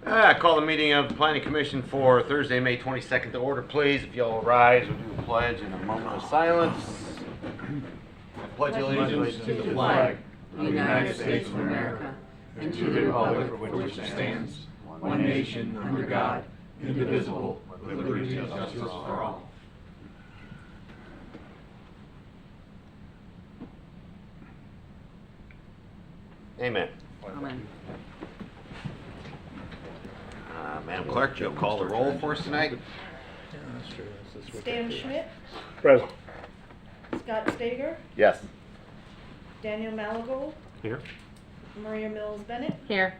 I call the meeting of the Planning Commission for Thursday, May 22nd to order, please. If you'll rise, we'll do a pledge and a moment of silence. I pledge allegiance to the flag of the United States of America and to the republic for which it stands, one nation under God, indivisible, with liberty and justice for all. Amen. Amen. Madam Clerk, you'll call the roll for us tonight? Stan Schmidt, Present. Scott Stager, Yes. Daniel Malagold, Here. Maria Mills Bennett, Here.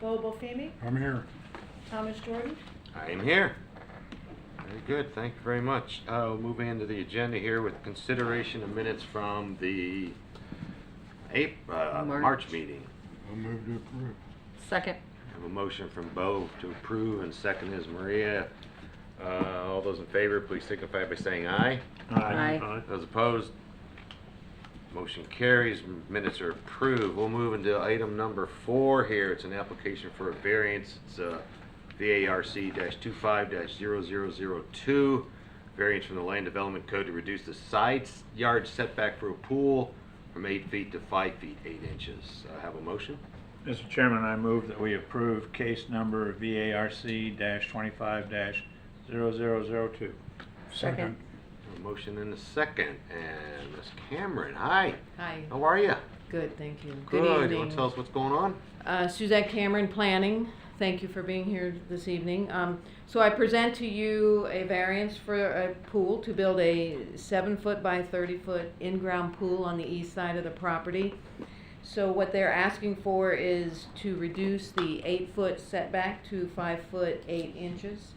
Bo Bofemi, I'm here. Thomas Jordan. I am here. Very good, thank you very much. We'll move into the agenda here with consideration of minutes from the March meeting. I'll move to approve. Second. I have a motion from Bo to approve and second is Maria. All those in favor, please signify by saying aye. Aye. Those opposed? Motion carries, minutes are approved. We'll move into item number 4 here. It's an application for a variance. It's VARC-25-0002. Variance from the Land Development Code to reduce the side yard setback for a pool from 8 feet to 5 feet 8 inches. Have a motion? Mr. Chairman, I move that we approve case number VARC-25-0002. Second. A motion and a second. And Ms. Cameron, hi. Hi, How are you? good, thank you. Good. You want evening. to tell us what's going on? Suzette Cameron Planning, thank you for being here this evening. So I present to you a variance for a pool to build a 7-foot by 30-foot in-ground pool on the east side of the property. So what they're asking for is to reduce the 8-foot setback to 5 foot 8 inches.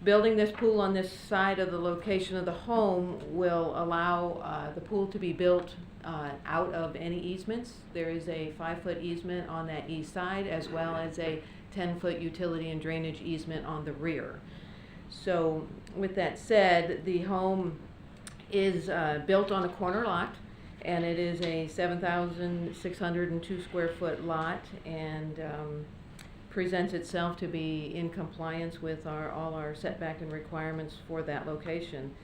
Building this pool on this side of the location of the home will allow the pool to be built out of any easements. There is a 5-foot easement on that east side as well as a 10-foot utility and drainage easement on the rear. So with that said, the home is built on a corner lot, and it is a 7,602 square foot lot, and presents itself to be in compliance with all our setback and requirements for that location.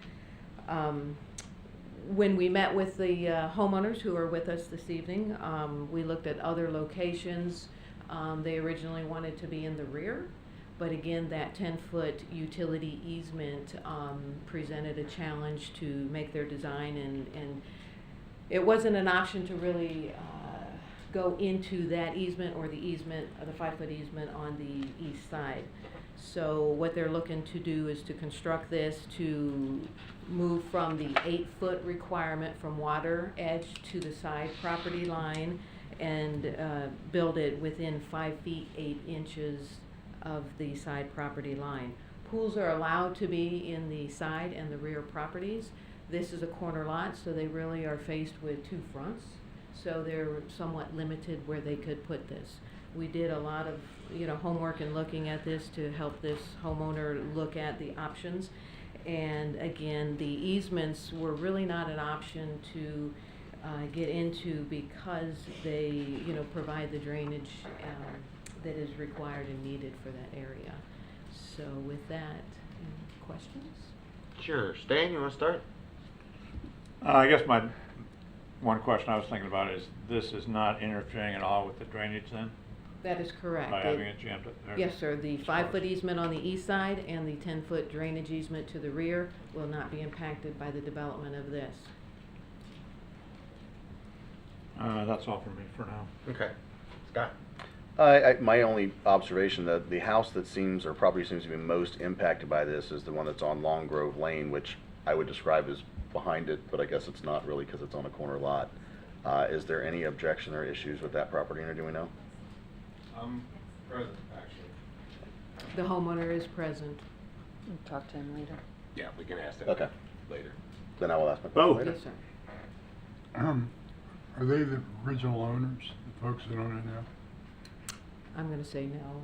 When we met with the homeowners who are with us this evening, we looked at other locations. They originally wanted to be in the rear, but again, that 10-foot utility easement presented a challenge to make their design, and it wasn't an option to really go into that easement or the easement, the 5-foot easement on the east side. So what they're looking to do is to construct this to move from the 8-foot requirement from water edge to the side property line and build it within 5 feet 8 inches of the side property line. Pools are allowed to be in the side and the rear properties. This is a corner lot, so they really are faced with 2 fronts. So they're somewhat limited where they could put this. We did a lot of, homework in looking at this to help this homeowner look at the options. And again, the easements were really not an option to get into because they, provide the drainage that is required and needed for that area. So with that, any questions? Sure. Stan, you want to start? I guess my one question I was thinking about is this is not interfering at all with the drainage then? That is correct. By having it jammed up there? Yes, sir. The 5-foot easement on the east side and the 10-foot drainage easement to the rear will not be impacted by the development of this. That's all for me for now. Okay. Scott? My only observation that the house that seems, or property seems to be most impacted by this is the one that's on Long Grove Lane, which I would describe as behind it, but I guess it's not really because it's on a corner lot. Is there any objection or issues with that property owner, do we know? I'm present, actually. The homeowner is present. We'll talk to him later. Yeah, we can ask that Okay. later. Then I will ask my Oh. question later. Yes, sir. Are they the original owners, the folks that own it now? I'm going to say no.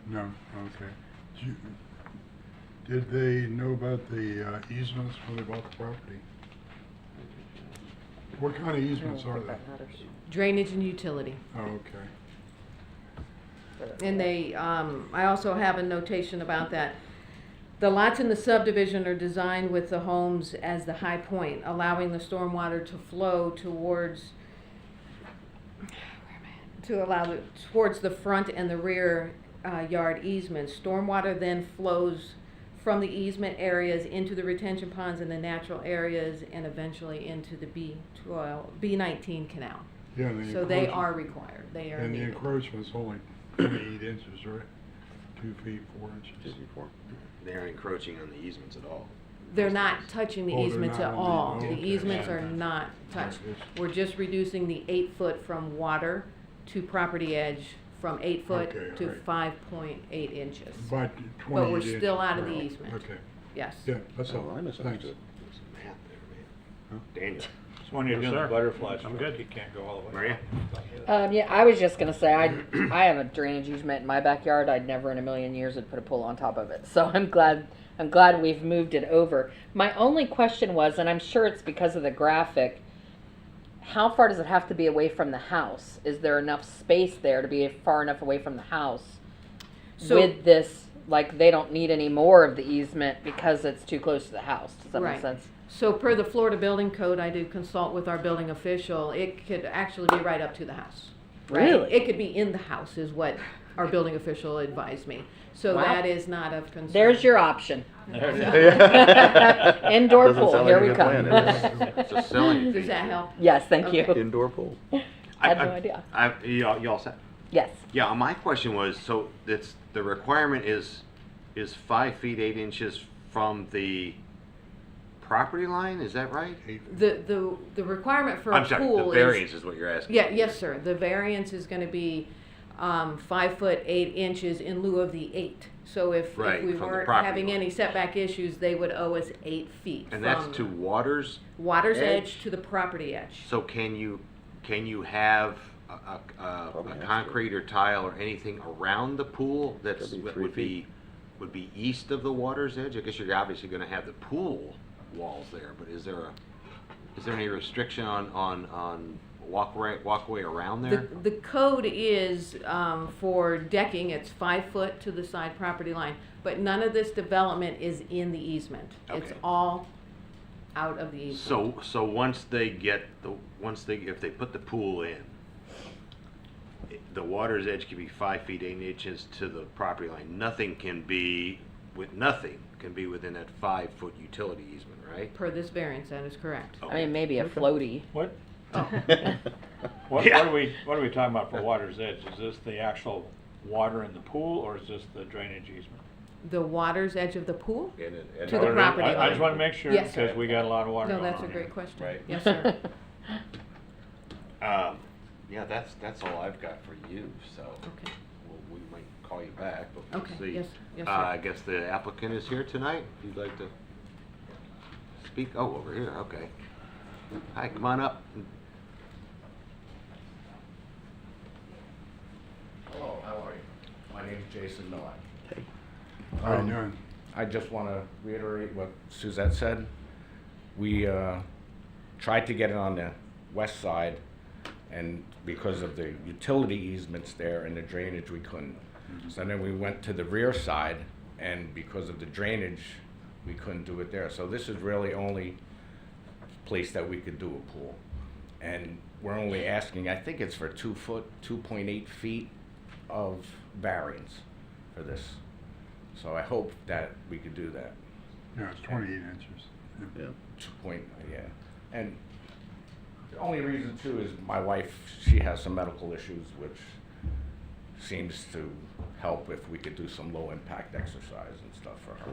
No, okay. Did they know about the easements when they bought the property? What kind of easements are they? Drainage and utility. Oh, okay. And they, I also have a notation about that. The lots in the subdivision are designed with the homes as the high point, allowing the stormwater to flow towards, towards the front and the rear yard easements. Stormwater then flows from the easement areas into the retention ponds and the natural areas and eventually into the B19 canal. Yeah, and the So they encroachment- are required, they are And the needed. encroachment's only 28 inches, right? 2 feet, 4 inches. They aren't encroaching on the easements at all. They're not touching the Oh, they're easements not at on the- all. The okay. easements are not touched. We're just reducing the 8 foot from water to property edge from 8 foot Okay, to alright. 5.8 inches. About 28 we're inches. still out of the Well, easement. Okay, Yes. yeah, that's Oh, all. I Thanks. misunderstood. There's some math there, man. Daniel, So when you're Yes, doing the sir. butterflies, I'm good. you can't go all the way. Maria? Yeah, I was just gonna say, I have a drainage easement in my backyard. I'd never in a million years would put a pool on top of it. So I'm glad we've moved it over. My only question was, and I'm sure it's because of the graphic, how far does it have to be away from the house? Is there enough space there to be far enough away from the house? So- With this, like, they don't need any more of the easement because it's too close to the house. Does that Right. make sense? So per the Florida Building Code, I did consult with our building official. It could actually be right up to the house. Right? Really? It could be in the house is what our building official advised me. So Wow. that is not of concern. There's your option. There it is. Indoor Doesn't pool, sound here like a we good come. plan, It's a selling Does fee. that help? Yes, thank you. Okay. Indoor pool. I had no idea. You all set? Yes. Yeah, my question was, so it's, the requirement is 5 feet 8 inches from the property line, is that right? The requirement for a I'm sorry, pool the is. variance is what you're asking. Yeah, yes, sir. The variance is gonna be 5 foot 8 inches in lieu of the 8. So if Right, we from the weren't property having line. any setback issues, they would owe us 8 feet. And that's from to water's water's edge? edge to the property edge. So can you have Probably a has concrete or tile or anything around the pool that's, Could be that 3 would be east of the water's edge? I guess you're obviously gonna have the pool walls there, but is there any restriction on walkway around there? The code is, for decking, it's 5 foot to the side property line, but none of this development is in the easement. It's Okay. all out of the easement. So once they if they put the pool in, the water's edge can be 5 feet 8 inches to the property line. Nothing can be within that 5 foot utility easement, right? Per this variance, that is correct. I mean, maybe a floaty. What, Yeah. what are we talking about for water's edge? Is this the actual water in the pool, or is this the drainage easement? The water's edge of the pool? And To the property I line. just wanna make sure, Yes, sir. because we got a lot of water No, going that's on a here. great question. Right. Yes, sir. Yeah, that's all I've got for you, so Okay. we might call you back, but we'll Okay, see. yes, yes, sir. I guess the applicant is here tonight, if you'd like to speak. Oh, over here, okay. Hi, come on up. Hello, how are you? My name's Jason Millett. How you doing? I just want to reiterate what Suzette said. We tried to get it on the west side, and because of the utility easements there and the drainage, we couldn't. So then we went to the rear side, and because of the drainage, we couldn't do it there. So this is really only place that we could do a pool. And we're only asking, I think it's for 2 foot, 2.8 feet of variance for this. So I hope that we could do that. Yeah, it's 28 inches. Yeah. 2 point, yeah. And the only reason too is my wife, she has some medical issues, which seems to help if we could do some low impact exercise and stuff for her.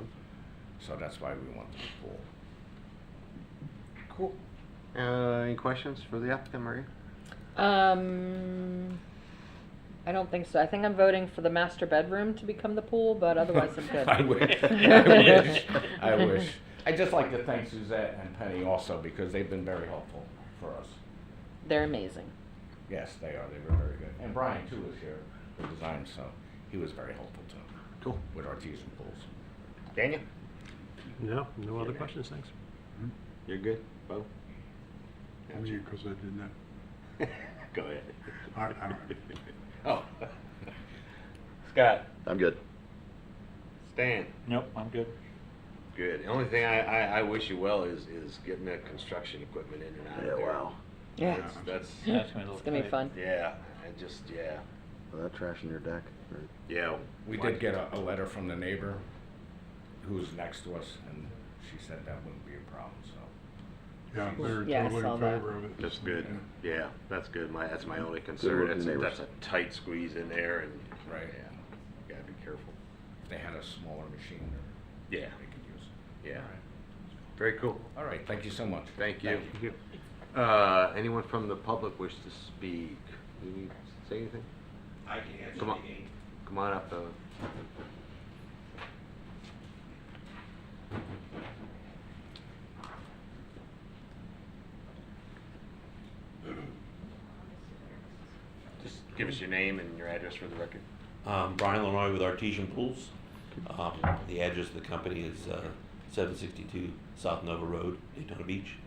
So that's why we want the pool. Cool. Any questions for the applicant, Maria? I don't think so. I think I'm voting for the master bedroom to become the pool, but otherwise I'm good. I wish. I wish. I wish. I'd just like to thank Suzette and Penny also because they've been very helpful for us. They're amazing. Yes, they are. They were very good. And Brian too was here for design, so he was very helpful too. Cool. With artesian pools. Daniel? No other questions, thanks. You're good, Bo? Me, because I did not. Go ahead. I don't know. Oh. Scott? I'm good. Stan? Nope, I'm good. Good. The only thing I wish you well is getting that construction equipment in and out of Yeah, there. wow. Yeah. That's, That's gonna It's look gonna be great. fun. yeah, yeah. Well, that trash in your deck. Or- Yeah. We did get a letter from the neighbor who's next to us, and she said that wouldn't be a problem, so. Yeah, they're Yeah, I totally saw in that. favor of it. That's good. Yeah. Yeah, that's good. That's my only concern. looking neighbors. That's a tight squeeze in there and. Right. Yeah, gotta be careful. They had a smaller machine Yeah, they could use. yeah. All right. Very cool. All right, thank you so much. Thank you. Thank you. Anyone from the public wish to speak? You need to say anything? I can answer Come on. Come on up, Just give us your name and your address for the record. Brian Lenoy with Artesian Pools. The address of the company is 762 South Nova Road, Daytona Beach.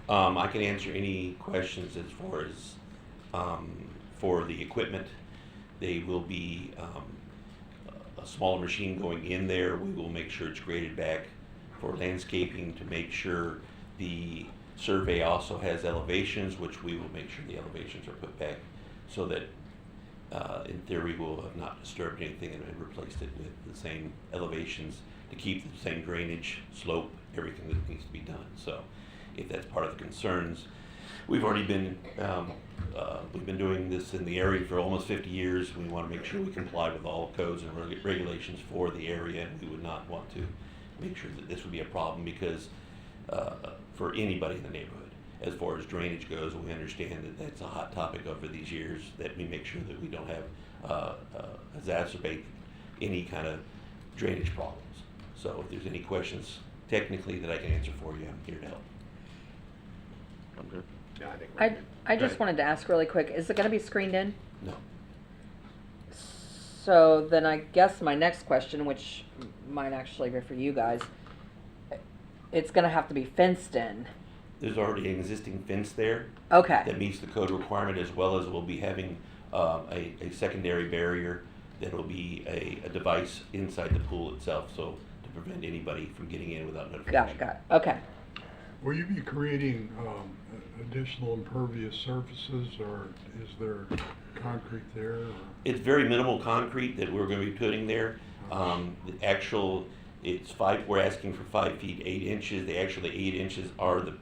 I can answer any questions as far as for the equipment. They will be a smaller machine going in there. We will make sure it's graded back for landscaping to make sure the survey also has elevations, which we will make sure the elevations are put back so that in theory we'll have not disturbed anything and replaced it with the same elevations to keep the same drainage, slope, everything that needs to be done. So if that's part of the concerns, we've already been doing this in the area for almost 50 years. We want to make sure we comply with all codes and regulations for the area, and we would not want to make sure that this would be a problem because for anybody in the neighborhood. As far as drainage goes, we understand that that's a hot topic over these years, that we make sure that we don't have exacerbate any kind of drainage problems. So if there's any questions technically that I can answer for you, I'm here to help. I'm good. Yeah, I think we're good. I Go just ahead. wanted to ask really quick, is it gonna be screened in? No. So then I guess my next question, which might actually be for you guys, it's gonna have to be fenced in. There's already an existing fence there Okay, that meets the code requirement, as well as we'll be having a secondary barrier that will be a device inside the pool itself, so to prevent anybody from getting in without notification. got it, okay. Will you be creating additional impervious surfaces, or is there concrete there? Or? It's very minimal concrete that we're going to be putting there. The actual, we're asking for 5 feet 8 inches. The actually 8 inches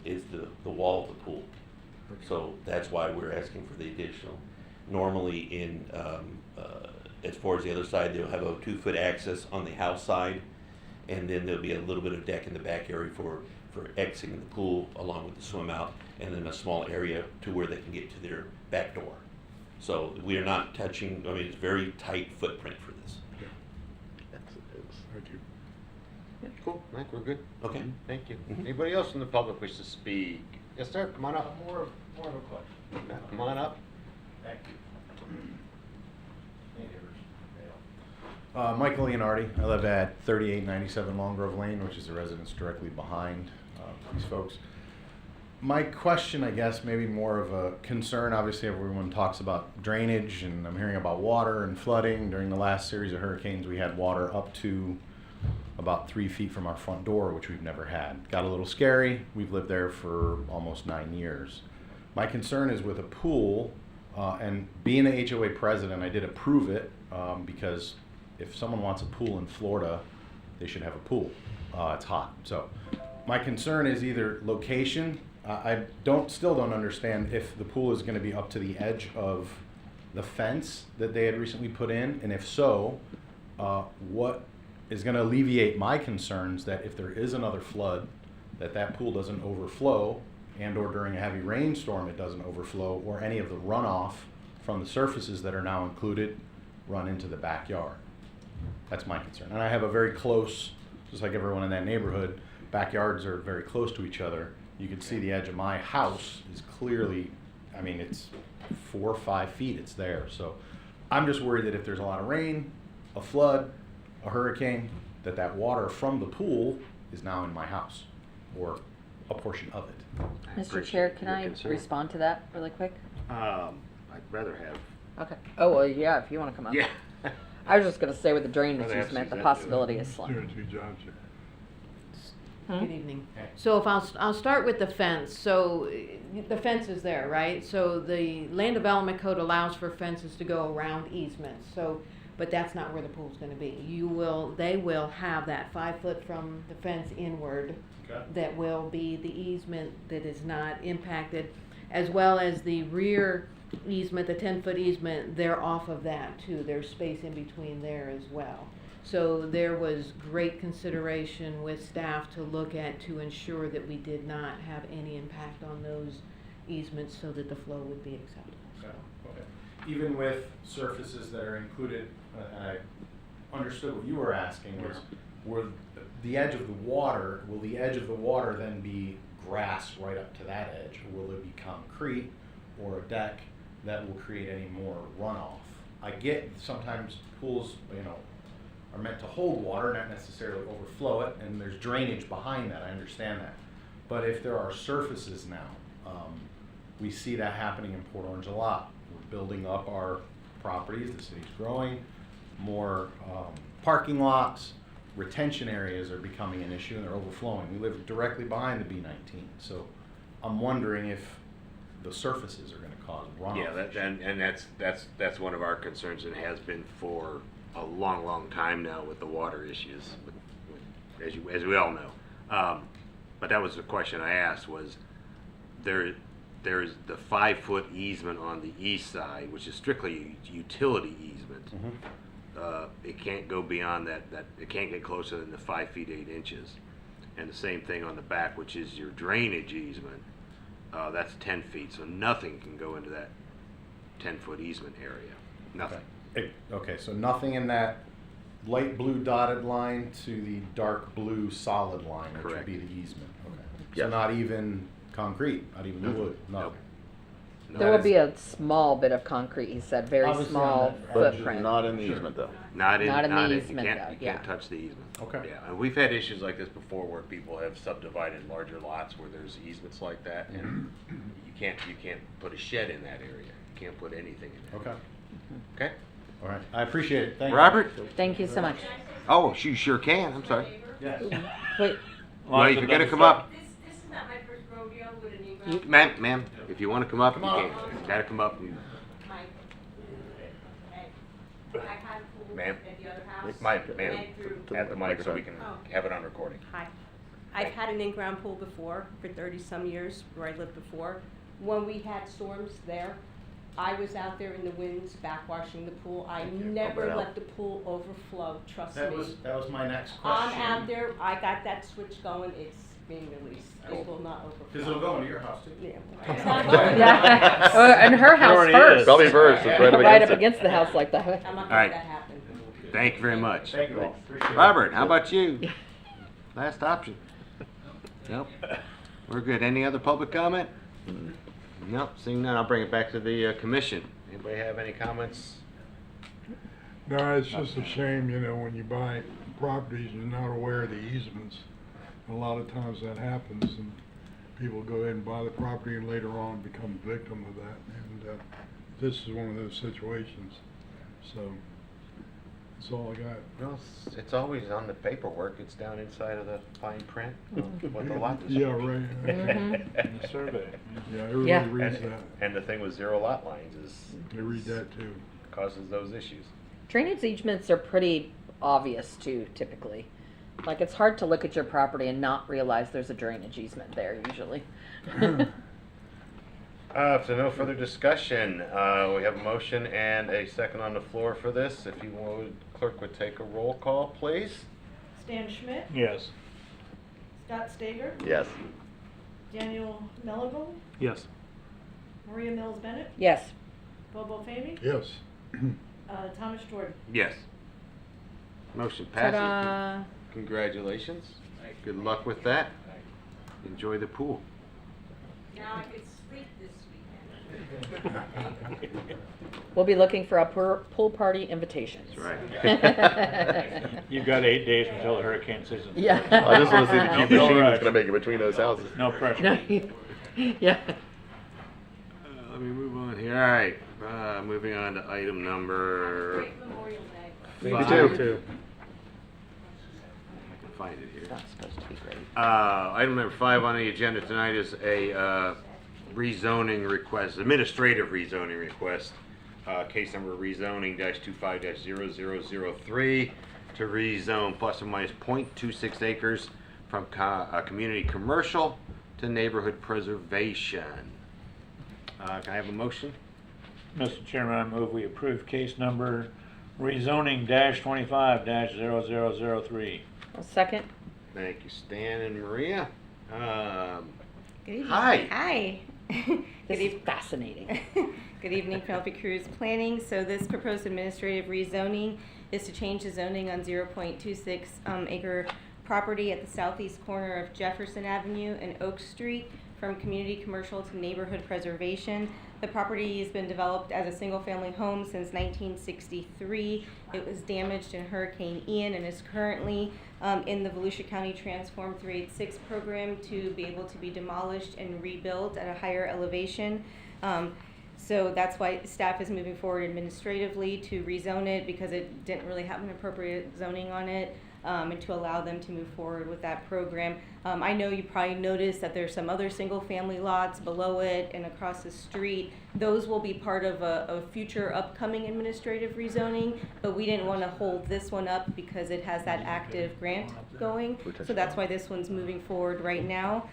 is the wall of the pool. So that's why we're asking for the additional. Normally as far as the other side, they'll have a 2-foot access on the house side, and then there'll be a little bit of deck in the back area for exiting the pool along with the swim out, and then a small area to where they can get to their back door. So we are not touching, it's a very tight footprint for this. Thank you. Cool, I think we're good. Okay. Thank you. Mhm. Anybody else from the public wish to speak? Yes, sir, come on up. More of a question. Come on up. Thank you. Michael Leonardi. I live at 3897 Long Grove Lane, which is the residence directly behind these folks. My question, I guess, maybe more of a concern. Obviously, everyone talks about drainage, and I'm hearing about water and flooding. During the last series of hurricanes, we had water up to about 3 feet from our front door, which we've never had. Got a little scary. We've lived there for almost 9 years. My concern is with a pool, and being an HOA president, I did approve it because if someone wants a pool in Florida, they should have a pool. It's hot. So my concern is either location. I still don't understand if the pool is going to be up to the edge of the fence that they had recently put in, and if so, what is going to alleviate my concerns that if there is another flood, that pool doesn't overflow, and or during a heavy rainstorm it doesn't overflow, or any of the runoff from the surfaces that are now included run into the backyard. That's my concern. And I have a very close, just like everyone in that neighborhood, backyards are very close to each other. You can see the edge of my house is clearly, it's 4 or 5 feet, it's there. So I'm just worried that if there's a lot of rain, a flood, a hurricane, that water from the pool is now in my house, or a portion of it. Mr. Chair, can I respond to that really quick? I'd rather have. Okay. Oh, well, yeah, if you wanna come up. Yeah. I was just gonna say with the drainage Well, they have easement, the Suzette do it. possibility is slim. Doing two jobs here. Good evening. So if I'll start with the fence. So the fence is there, right? So the land development code allows for fences to go around easements. So, but that's not where the pool's gonna be. They will have that 5 foot from the fence inward. Okay. That will be the easement that is not impacted, as well as the rear easement, the 10-foot easement, they're off of that too. There's space in between there as well. So there was great consideration with staff to look at to ensure that we did not have any impact on those easements so that the flow would be acceptable. Okay, okay. Even with surfaces that are included, and I understood what you were asking was, will the edge of the water then be grass right up to that edge, or will it be concrete or a deck that will create any more runoff? I get sometimes pools, are meant to hold water, not necessarily overflow it, and there's drainage behind that, I understand that. But if there are surfaces now, we see that happening in Port Orange a lot. We're building up our properties, the city's growing, more parking lots, retention areas are becoming an issue and they're overflowing. We live directly behind the B19, so I'm wondering if the surfaces are gonna cause runoff. Yeah, and that's one of our concerns and has been for a long time now with the water issues, as we all know. But that was the question I asked, was there's the 5 foot easement on the east side, which is strictly utility easement. It can't go beyond that, it can't get closer than the 5 feet 8 inches. And the same thing on the back, which is your drainage easement, that's 10 feet, so nothing can go into that 10-foot easement area, nothing. Okay, so nothing in that light blue dotted line to the dark blue solid line, which would Correct. be the easement. Okay. Yeah. So not even concrete, not even wood, nothing. No, There will be a small bit of concrete, he said, very Obviously on small that- But footprint. not in the easement though. Not in the you easement, can't, though, you yeah. can't touch the easement. Okay. Yeah, and we've had issues like this before where people have subdivided larger lots where there's easements like that, and you can't put a shed in that area. You can't put anything in there. Okay, Okay? all right, I appreciate it, thank you. Robert? Thank you so much. Oh, you sure can, I'm sorry. Yes. Wait, Well, if you're gonna come up, This is not my first rodeo with a new ground. ma'am, if you wanna come up, you Come on. can. Gotta come up and, Mike. I've had a pool Ma'am. at the other house. ma'am, and through- at the mic so we can Oh. have it on recording. Hi. I've had an in-ground pool before for 30-some years where I lived before. When we had storms there, I was out there in the winds backwashing the pool. I never out. let the pool overflow, trust me. That was my next I'm question. out there, I got that switch going, it's being released. It will not overflow. Cause it'll go into your house too. Yeah. It's not going. yeah, and her house already first. is. Probably first, it's right up Right against up it. against the house like that. I'm not All gonna right. let that happen. Thank you very much. Thank you all, appreciate it. Robert, how about you? Last option. Nope. We're good. Any other public comment? Nope. Seeing none, I'll bring it back to the commission. Anybody have any comments? No, it's just a shame, when you buy properties, you're not aware of the easements. A lot of times that happens, and people go ahead and buy the property and later on become a victim of that. And this is one of those situations. So that's all I got. No, it's always on the paperwork. It's down inside of the fine print. What the lot Yeah, description. right. Mhm. The survey. Yeah, everybody Yeah. reads that. And the thing with 0 lot lines is They read that too. causes those issues. Drainage easements are pretty obvious too, typically. Like, it's hard to look at your property and not realize there's a drainage easement there usually. If there's no further discussion, we have a motion and a second on the floor for this. If you would, clerk would take a roll call, please. Stan Schmidt, Yes. Scott Stager, Yes. Daniel Melligold, Yes. Maria Mills Bennett, Yes. Bobo Femi, Yes. Thomas Jordan. Yes. Motion passes. Ta-da. Congratulations. Good luck with that. Enjoy the pool. Now I could sleep this weekend. We'll be looking for a pool party invitations. That's right. You've got 8 days until the hurricane season. Yeah. I just wanna see the cute No machine rush. that's gonna make it between those houses. No pressure. Yeah. Let me move on here. All right. Moving on to item number Great Memorial Day. Me too. I can find it here. That's supposed to be great. Item number 5 on the agenda tonight is a rezoning request, administrative rezoning request. Case number rezoning -25-0003 to rezone plus or minus .26 acres from community commercial to neighborhood preservation. Can I have a motion? Mr. Chairman, I move we approve case number rezoning -25-0003. A second? Thank you, Stan and Maria. Good evening. Hi. Hi. This is fascinating. Good evening, Penelope Cruz Planning. So this proposed administrative rezoning is to change the zoning on 0.26 acre property at the southeast corner of Jefferson Avenue and Oak Street from community commercial to neighborhood preservation. The property has been developed as a single-family home since 1963. It was damaged in Hurricane Ian and is currently in the Volusia County Transform 386 program to be able to be demolished and rebuilt at a higher elevation. So that's why staff is moving forward administratively to rezone it because it didn't really have an appropriate zoning on it. And to allow them to move forward with that program. I know you probably noticed that there's some other single-family lots below it and across the street. Those will be part of a future upcoming administrative rezoning, but we didn't want to hold this one up because it has that active grant going. So that's why this one's moving forward right now.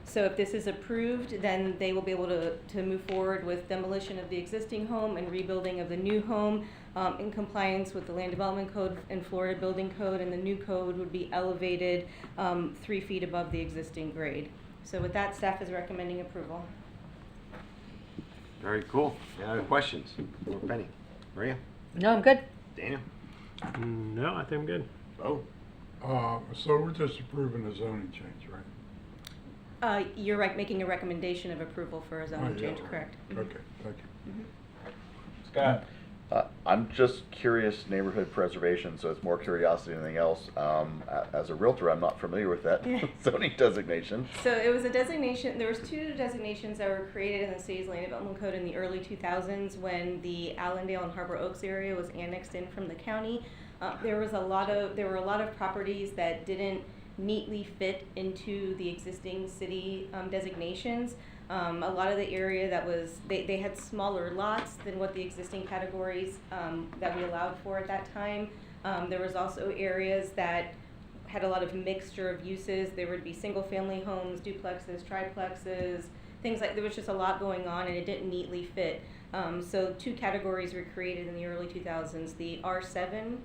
So if this is approved, then they will be able to move forward with demolition of the existing home and rebuilding of the new home in compliance with the Land Development Code and Florida Building Code, and the new code would be elevated 3 feet above the existing grade. So with that, staff is recommending approval. Very cool. Any other questions for Penny? Maria? No, I'm good. Daniel? No, I think I'm good. Oh. So we're just approving a zoning change, right? You're making a recommendation of approval for a zoning yeah, change, right. correct? Okay, thank you. Scott? I'm just curious, neighborhood preservation, so it's more curiosity than anything else. As a realtor, I'm not familiar with that zoning designation. So it was a designation, there was 2 designations that were created in the city's land development code in the early 2000s when the Allendale and Harbor Oaks area was annexed in from the county. There were a lot of properties that didn't neatly fit into the existing city designations. A lot of the area that was, they had smaller lots than what the existing categories that we allowed for at that time. There was also areas that had a lot of mixture of uses. There would be single family homes, duplexes, triplexes, things like, there was just a lot going on and it didn't neatly fit. So 2 categories were created in the early 2000s, the R7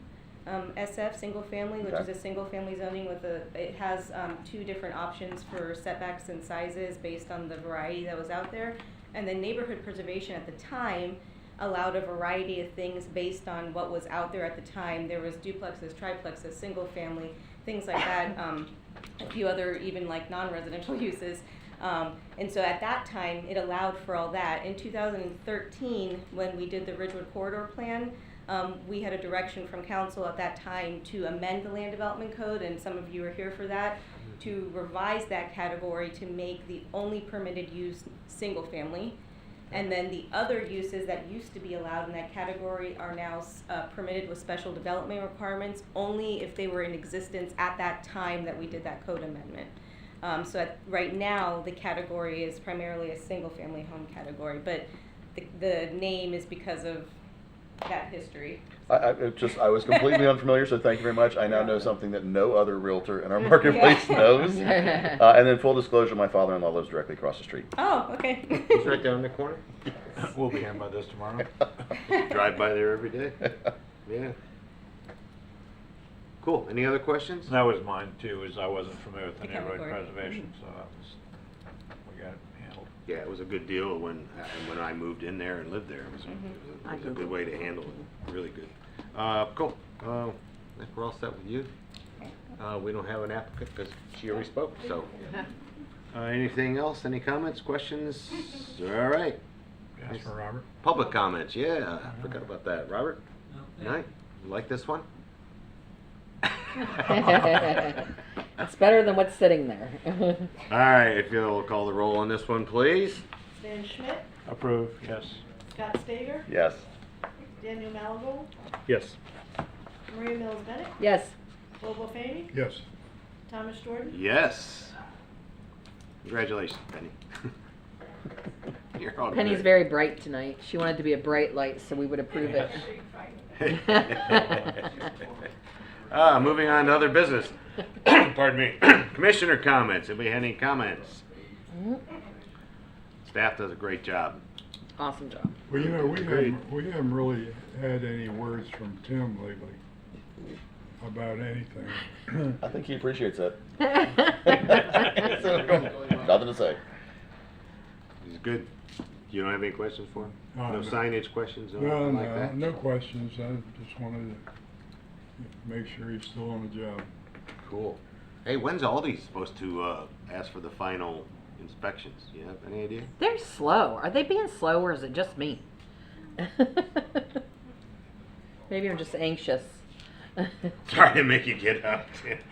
SF single family, which is a single family zoning with it has 2 different options for setbacks and sizes based on the variety that was out there. And then neighborhood preservation at the time allowed a variety of things based on what was out there at the time. There was duplexes, triplexes, single family, things like that, a few other even like non-residential uses. And so at that time, it allowed for all that. In 2013, when we did the Ridgewood Corridor Plan, we had a direction from council at that time to amend the land development code, and some of you are here for that, to revise that category to make the only permitted use single family. And then the other uses that used to be allowed in that category are now permitted with special development requirements only if they were in existence at that time that we did that code amendment. So right now, the category is primarily a single family home category, but the name is because of that history. I was completely unfamiliar, so thank you very much. I now know something that no other realtor in our marketplace knows. And then full disclosure, my father-in-law lives directly across the street. Oh, okay. He's right down in the corner. We'll be in by this tomorrow. Drive by there every day. Yeah. Cool. Any other questions? That was mine too, is I wasn't familiar with the The neighborhood category. preservation, so that was, we got it handled. Yeah, it was a good deal when I moved in there and lived there. It was a good way to handle it. Really good. Cool. I think we're all set with you. We don't have an applicant because she already spoke. So, anything else? Any comments, questions? All right. Ask for Robert. Public comments. Yeah, I forgot about that. Robert. All right. You like this one? It's better than what's sitting there. All right. If you'll call the roll on this one, please. Stan Schmidt, Approve, yes. Scott Stager, Yes. Daniel Malago, Yes. Maria Mills Bennett, Yes. Bobo Fahy, Yes. Thomas Jordan. Yes. Congratulations, Penny. You're all Penny's good. very bright tonight. She wanted to be a bright light, so we would approve it. Moving on to other business. Pardon me. Commissioner comments. Anybody had any comments? Staff does a great job. Awesome job. Well, you know, Agreed. we haven't really had any words from Tim lately about anything. I think he appreciates that. Nothing to say. He's good. You don't have any questions for him? No. No signage questions or No, anything like that? no questions. I just wanted to make sure he's still on the job. Cool. Hey, when's Aldi supposed to ask for the final inspections? You have any idea? They're slow. Are they being slow or is it just me? Maybe I'm just anxious. Sorry to make you get up.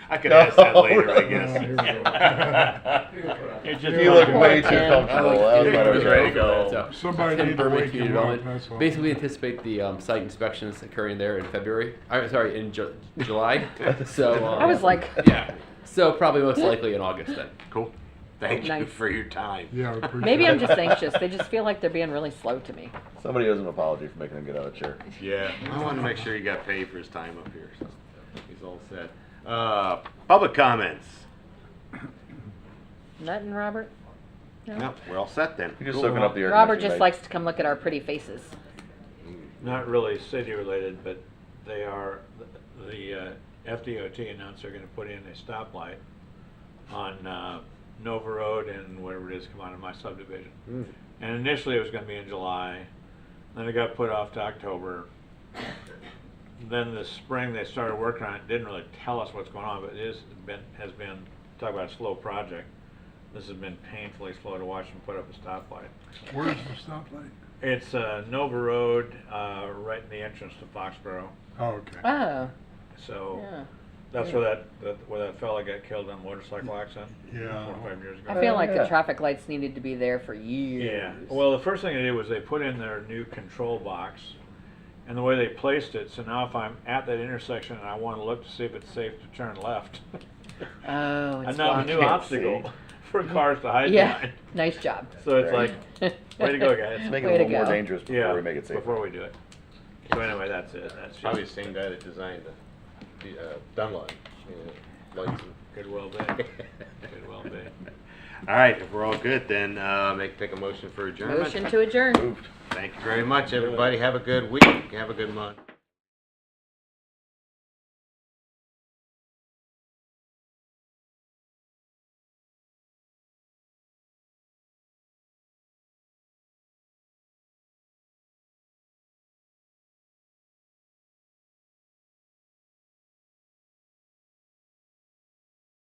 I could ask that later, I guess. It's just You look way too Tim. comfortable. That was I better. was ready to go. Somebody Tim need to Berman, wake Community him up, Development. that's all. Basically, we anticipate the site inspections occurring there in February. Sorry, in July. So I was like, yeah. So probably most likely in August then. Cool. Thank you Nice. for your time. Yeah, I appreciate maybe I'm it. just anxious. They just feel like they're being really slow to me. Somebody owes him an apology for making him get out of the chair. Yeah, I want to make sure he got paid for his time up here, so he's all set. Public comments. Nothing, Robert? No, we're all set then. You're just Cool. soaking up the air. Robert conditioning, just mate. likes to come look at our pretty faces. Not really city related, but they are, the FDOT announced they're gonna put in a stoplight on Nova Road and whatever it is, come out of my subdivision. Mm. And initially it was gonna be in July, then it got put off to October. Then this spring they started working on it, didn't really tell us what's going on, but it has been, talk about a slow project. This has been painfully slow to watch them put up a stoplight. Where's the stoplight? It's Nova Road, right in the entrance to Foxborough. Oh, okay. Oh, So yeah. that's where that fella got killed in a motorcycle accident. Yeah. 4 or 5 years ago. I feel like the traffic lights needed to be there for years. Yeah. Well, the first thing they did was they put in their new control box, and the way they placed it. So now, if I'm at that intersection and I want to look to see if it's safe to turn left, Oh, it's and now a blocking. new obstacle for cars to hide Yeah, behind. nice job. So it's like, way to go, guys. Let's make it Way a to little more go. dangerous before Yeah, we make it safer. before we do it. So anyway, that's it. That's Probably the just, same guy that designed the Dunlop lights. could well be. Could well be. All right, if we're all good, then take a motion for adjournment. Motion to adjourn. Moved. Thank you very much, everybody. Have a good week. Have a good month.